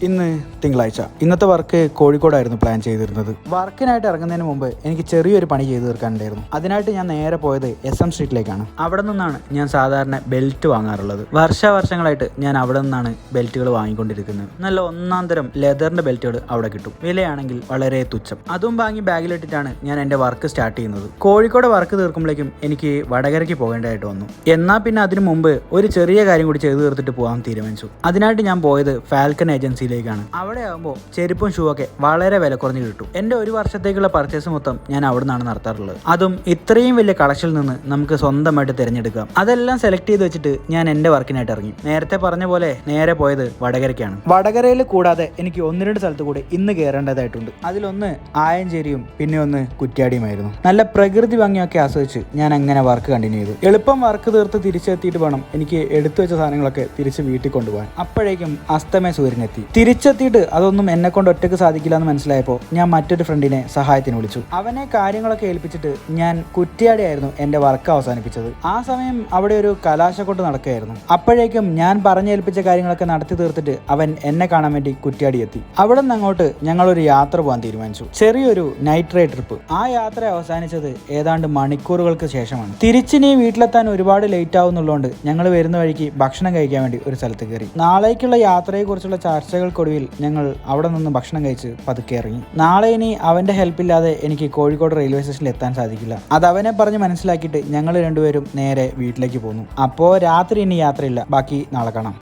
ഇന്ന് തിങ്കളാഴ്ച. ഇന്നത്തെ വർക്ക് കോഴിക്കോടായിരുന്നു പ്ലാൻ ചെയ്തിരുന്നത്. വർക്കിനായിട്ട് ഇറങ്ങുന്നതിന് മുമ്പ് എനിക്ക് ചെറിയൊരു പണി ചെയ്തു തീർക്കാനുണ്ടായിരുന്നു. അതിനായിട്ട് ഞാൻ നേരെ പോയത് SM സ്ട്രീറ്റിലേക്കാണ്. അവിടെ നിന്നാണ് ഞാൻ സാധാരണ ബെൽറ്റ് വാങ്ങാറുള്ളത്. വർഷങ്ങളായിട്ട് ഞാൻ അവിടെ നിന്നാണ് ബെൽറ്റുകൾ വാങ്ങിക്കൊണ്ടിരിക്കുന്നത്. നല്ല ഒന്നാം തരം ലെതറിന്റെ ബെൽറ്റുകൾ അവിടെ കിട്ടും. വിലയാണെങ്കിൽ വളരെ തുച്ഛം. അതും വാങ്ങി ബാഗിലിട്ടിട്ടാണ് ഞാൻ എൻ്റെ വർക്ക് സ്റ്റാർട്ട് ചെയ്യുന്നത്. കോഴിക്കോട് വർക്ക് തീർക്കുമ്പോഴേക്കും എനിക്ക് വടകരയ്ക്ക് പോകേണ്ടതായിട്ട് വന്നു. എന്നാൽ പിന്നെ അതിനു മുമ്പ് ഒരു ചെറിയ കാര്യം കൂടി ചെയ്തു തീർത്തിട്ട് പോകാൻ തീരുമാനിച്ചു. അതിനായിട്ട് ഞാൻ പോയത് ഫാൽക്കൺ ഏജൻസിയിലേക്കാണ്. അവിടെ ആകുമ്പോൾ ചെരുപ്പും ഷൂ ഒക്കെ വളരെ വില കുറഞ്ഞ് കിട്ടും. എൻ്റെ ഒരു വർഷത്തേക്കുള്ള പർച്ചേസ് മൊത്തം ഞാൻ അവിടെ നിന്നാണ് നടത്താറുള്ളത്. അതും ഇത്രയും വലിയ കളക്ഷനിൽ നിന്ന് നമുക്ക് സ്വന്തമായിട്ട് തിരഞ്ഞെടുക്കാം. അതെല്ലാം സെലക്ട് ചെയ്ത് വെച്ചിട്ട് ഞാൻ എൻ്റെ വർക്കിനായിട്ട് ഇറങ്ങി. നേരത്തെ പറഞ്ഞ പോലെ നേരെ പോയത് വടകരയ്ക്കാണ്. വടകരയിൽ കൂടാതെ എനിക്ക് 1-2 സ്ഥലത്ത് കൂടി ഇന്ന് കയറേണ്ടതായിട്ടുണ്ട്. അതിലൊന്ന് ആയഞ്ചേരിയും പിന്നെ ഒന്ന് കുറ്റ്യാടിയുമായിരുന്നു. നല്ല പ്രകൃതി ഭംഗിയൊക്കെ ആസ്വദിച്ച് ഞാൻ അങ്ങനെ വർക്ക് കണ്ടിന്യൂ ചെയ്തു. എളുപ്പം വർക്ക് തീർത്ത് തിരിച്ചെത്തിയിട്ട് വേണം എനിക്ക് എടുത്തു വെച്ച സാധനങ്ങളൊക്കെ തിരിച്ച് വീട്ടിൽ കൊണ്ടുപോകാൻ. അപ്പോഴേക്കും അസ്തമയ സൂര്യനെത്തി. തിരിച്ചെത്തിയിട്ട് അതൊന്നും എന്നെ കൊണ്ട് ഒറ്റയ്ക്ക് സാധിക്കില്ല എന്ന് മനസ്സിലായപ്പോൾ ഞാൻ മറ്റൊരു ഫ്രണ്ടിനെ സഹായത്തിന് വിളിച്ചു. അവനെ കാര്യങ്ങളൊക്കെ ഏൽപ്പിച്ചിട്ട് ഞാൻ കുറ്റ്യാടിയായിരുന്നു എൻ്റെ വർക്ക് അവസാനിപ്പിച്ചത്. ആ സമയം അവിടെ ഒരു കലാശക്കൊട്ട് നടക്കുകയായിരുന്നു. അപ്പോഴേക്കും ഞാൻ പറഞ്ഞേൽപ്പിച്ച കാര്യങ്ങളൊക്കെ നടത്തി തീർത്തിട്ട് അവൻ എന്നെ കാണാൻ വേണ്ടി കുറ്റ്യാടി എത്തി. അവിടെ നിന്ന് അങ്ങോട്ട് ഞങ്ങളൊരു യാത്ര പോകാൻ തീരുമാനിച്ചു. ചെറിയൊരു നൈറ്റ് റൈഡ് ട്രിപ്പ്. ആ യാത്ര അവസാനിച്ചത് ഏതാണ്ട് മണിക്കൂറുകൾക്ക് ശേഷമാണ്. തിരിച്ചിനി വീട്ടിലെത്താൻ ഒരുപാട് ലേറ്റ് ആവുന്നുള്ളതുകൊണ്ട് ഞങ്ങൾ വരുന്ന വഴിക്ക് ഭക്ഷണം കഴിക്കാൻ വേണ്ടി ഒരു സ്ഥലത്ത് കയറി. നാളേക്കുള്ള യാത്രയെക്കുറിച്ചുള്ള ചർച്ചകൾക്കൊടുവിൽ ഞങ്ങൾ അവിടെ നിന്ന് ഭക്ഷണം കഴിച്ച് പതുക്കെ ഇറങ്ങി. നാളെ ഇനി അവൻ്റെ ഹെൽപ്പില്ലാതെ എനിക്ക് കോഴിക്കോട് റെയിൽവേ സ്റ്റേഷനിൽ എത്താൻ സാധിക്കില്ല. അത് അവനെ പറഞ്ഞ് മനസ്സിലാക്കിയിട്ട് ഞങ്ങൾ രണ്ടുപേരും നേരെ വീട്ടിലേക്ക് പോന്നു. അപ്പോൾ രാത്രി ഇനി യാത്രയില്ല. ബാക്കി നാളെ കാണാം.